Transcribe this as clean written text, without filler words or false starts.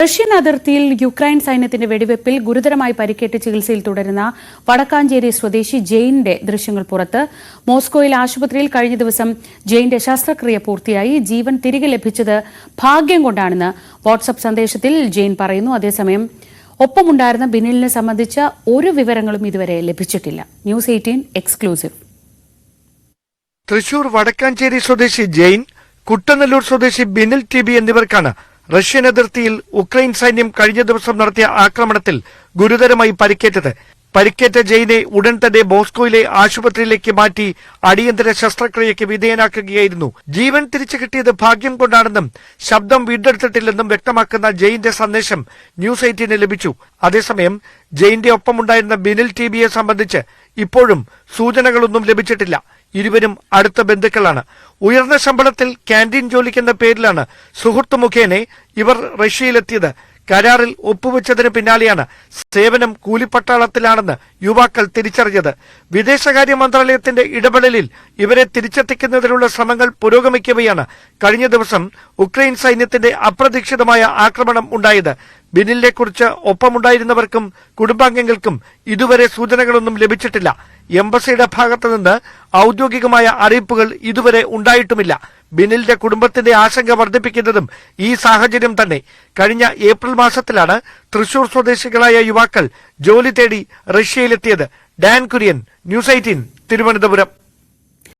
Russian അതിർത്തിയിൽ Ukraine സൈന്യത്തിന്റെ വെടിവെപ്പിൽ ഗുരുതരമായി പരിക്കേറ്റ് ചികിത്സയിൽ തുടരുന്ന വടക്കാഞ്ചേരി സ്വദേശി ജെയിന്റെ ദൃശ്യങ്ങൾ പുറത്ത്. മോസ്കോയിൽ ആശുപത്രിയിൽ കഴിഞ്ഞ ദിവസം ജെയിന്റെ ശസ്ത്രക്രിയ പൂർത്തിയായി. ജീവൻ തിരികെ ലഭിച്ചത് ഭാഗ്യം കൊണ്ടാണെന്ന് വാട്സ്ആപ്പ് സന്ദേശത്തിൽ ജെയിൻ പറയുന്നു. അതേസമയം ഒപ്പമുണ്ടായിരുന്ന ബിനിലിനെ സംബന്ധിച്ച ഒരു വിവരങ്ങളും ഇതുവരെ ലഭിച്ചിട്ടില്ല. News 18 exclusive. തൃശൂർ വടക്കാഞ്ചേരി സ്വദേശി ജെയിൻ, കുട്ടനല്ലൂർ സ്വദേശി ബിനിൽ ടിബി എന്നിവർക്കാണ് റഷ്യൻ അതിർത്തിയിൽ ഉക്രൈൻ സൈന്യം കഴിഞ്ഞ ദിവസം നടത്തിയ ആക്രമണത്തിൽ ഗുരുതരമായി പരിക്കേറ്റത്. പരിക്കേറ്റ ജെയിനെ ഉടൻ തന്നെ മോസ്കോയിലെ ആശുപത്രിയിലേക്ക് മാറ്റി അടിയന്തര ശസ്ത്രക്രിയയ്ക്ക് വിധേയനാക്കുകയായിരുന്നു. ജീവൻ തിരിച്ചു കിട്ടിയത് ഭാഗ്യം കൊണ്ടാണെന്നും ശബ്ദം വീണ്ടെടുത്തിട്ടില്ലെന്നും വ്യക്തമാക്കുന്ന ജെയിന്റെ സന്ദേശം ന്യൂസ് 18 ലഭിച്ചു. അതേസമയം ജെയിന്റെ ഒപ്പമുണ്ടായിരുന്ന ബിനിൽ ടിബിയെ സംബന്ധിച്ച് ഇപ്പോഴും സൂചനകളൊന്നും ലഭിച്ചിട്ടില്ല. ഇരുവരും അടുത്ത ബന്ധുക്കളാണ്. ഉയർന്ന ശമ്പളത്തിൽ ക്യാന്റീൻ ജോലിക്കെന്ന പേരിലാണ് സുഹൃത്തു മുഖേന ഇവർ റഷ്യയിലെത്തിയത്. കരാറിൽ ഒപ്പുവെച്ചതിന് പിന്നാലെയാണ് സേവനം കൂലിപ്പട്ടാളത്തിലാണെന്ന് യുവാക്കൾ തിരിച്ചറിഞ്ഞത്. വിദേശകാര്യ മന്ത്രാലയത്തിന്റെ ഇടപെടലിൽ ഇവരെ തിരിച്ചെത്തിക്കുന്നതിനുള്ള ശ്രമങ്ങൾ പുരോഗമിക്കവെയാണ് കഴിഞ്ഞ ദിവസം ഉക്രൈൻ സൈന്യത്തിന്റെ അപ്രതീക്ഷിതമായ ആക്രമണം ഉണ്ടായത്. ബിനിലിനെ കുറിച്ച് ഒപ്പമുണ്ടായിരുന്നവർക്കും കുടുംബാംഗങ്ങൾക്കും ഇതുവരെ സൂചനകളൊന്നും ലഭിച്ചിട്ടില്ല. എംബസിയുടെ ഭാഗത്തുനിന്ന് ഔദ്യോഗികമായ അറിയിപ്പുകൾ ഇതുവരെ ഉണ്ടായിട്ടുമില്ല. ബിനിലിന്റെ കുടുംബത്തിന്റെ ആശങ്ക വർദ്ധിപ്പിക്കുന്നതും ഈ സാഹചര്യം തന്നെ. കഴിഞ്ഞ ഏപ്രിൽ മാസത്തിലാണ് തൃശൂർ സ്വദേശികളായ യുവാക്കൾ ജോലി തേടി റഷ്യയിലെത്തിയത്. Dan Kurian, news 18, Thiruvananthapuram.